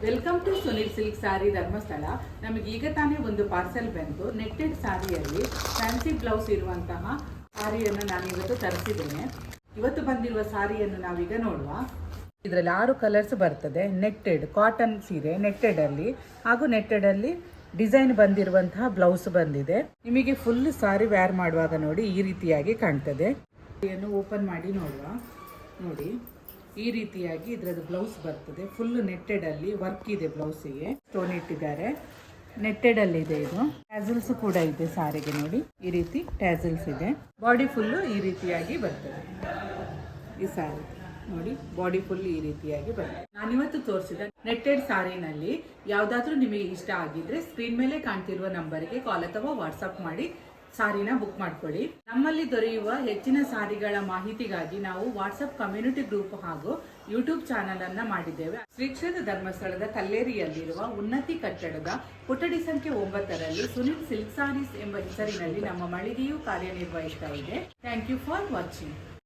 Welcome to Sunil silk ಸಾರಿ ಧರ್ಮಸ್ಥಳ. ನಮಗೆ ಈಗ ತಾನೇ ಒಂದು ಪಾರ್ಸೆಲ್ ಬಂತು. ನೆಟ್ಟೆಡ್ ಸಾರಿಯಲ್ಲಿ ಫ್ಯಾನ್ಸಿ ಬ್ಲೌಸ್ ಇರುವಂತಹ ಸಾರಿಯನ್ನು ನಾನು ಇವತ್ತು ತರಿಸಿದ್ದೇನೆ. ಇವತ್ತು ಬಂದಿರುವ ಸಾರಿಯನ್ನು ನಾವೀಗ ನೋಡುವ. ಇದರಲ್ಲಿ 6 ಕಲರ್ಸ್ ಬರ್ತದೆ. ನೆಟ್ಟೆಡ್ ಕಾಟನ್ ಸೀರೆ ನೆಟ್ಟೆಡ್ ಅಲ್ಲಿ ಹಾಗೂ ನೆಟ್ಟೆಡ್ ಅಲ್ಲಿ ಡಿಸೈನ್ ಬಂದಿರುವಂತಹ ಬ್ಲೌಸ್ ಬಂದಿದೆ. ನಿಮಗೆ ಫುಲ್ ಸಾರಿ ವ್ಯಾರ್ ಮಾಡುವಾಗ ನೋಡಿ ಈ ರೀತಿಯಾಗಿ ಕಾಣ್ತದೆ. ಇದನ್ನು ಓಪನ್ ಮಾಡಿ ನೋಡುವ. ನೋಡಿ ಈ ರೀತಿಯಾಗಿ ಇದರದ್ದು ಬ್ಲೌಸ್ ಬರ್ತದೆ. ಫುಲ್ ನೆಟ್ಟೆಡ್ ಅಲ್ಲಿ ವರ್ಕ್ ಇದೆ. ಬ್ಲೌಸಿಗೆ ಸ್ಟೋನ್ ಇಟ್ಟಿದ್ದಾರೆ. ನೆಟ್ಟೆಡ್ ಅಲ್ಲಿ ಇದೆ. ಇದು ಟ್ಯಾಸಲ್ಸ್ ಕೂಡ ಇದೆ ಸಾರಿಗೆ. ನೋಡಿ ಈ ರೀತಿ ಟ್ಯಾಸಲ್ಸ್ ಇದೆ. ಬಾಡಿ ಫುಲ್ಲು ಈ ರೀತಿಯಾಗಿ ಬರ್ತದೆ. ಈ ಸಾರಿ ನೋಡಿ ಬಾಡಿ ಫುಲ್ ಈ ರೀತಿಯಾಗಿ ಬರ್ತದೆ. ನಾನಿವತ್ತು ತೋರಿಸಿದ ನೆಟ್ಟೆಡ್ ಸಾರಿನಲ್ಲಿ ಯಾವುದಾದ್ರೂ ನಿಮಗೆ ಇಷ್ಟ ಆಗಿದ್ರೆ ಸ್ಕ್ರೀನ್ ಮೇಲೆ ಕಾಣ್ತಿರುವ ನಂಬರ್ಗೆ ಕಾಲ್ ಅಥವಾ ವಾಟ್ಸಪ್ ಮಾಡಿ ಸಾರಿನ ಬುಕ್ ಮಾಡ್ಕೊಳ್ಳಿ. ನಮ್ಮಲ್ಲಿ ದೊರೆಯುವ ಹೆಚ್ಚಿನ ಸಾರಿಗಳ ಮಾಹಿತಿಗಾಗಿ ನಾವು ವಾಟ್ಸಪ್ ಕಮ್ಯುನಿಟಿ ಗ್ರೂಪ್ ಹಾಗೂ ಯೂಟ್ಯೂಬ್ ಚಾನಲ್ ಅನ್ನ ಮಾಡಿದ್ದೇವೆ. ಶ್ರೀ ಕ್ಷೇತ್ರ ಧರ್ಮಸ್ಥಳದ ಕಲ್ಲೇರಿಯಲ್ಲಿರುವ ಉನ್ನತಿ ಕಟ್ಟಡದ ಕೊಠಡಿ ಸಂಖ್ಯೆ 9ರಲ್ಲಿ ಸುನಿಲ್ ಸಿಲ್ಕ್ ಸಾರೀಸ್ ಎಂಬ ಹೆಸರಿನಲ್ಲಿ ನಮ್ಮ ಮಳಿಗೆಯು ಕಾರ್ಯನಿರ್ವಹಿಸ್ತಾ ಇದೆ. Thank you for watching.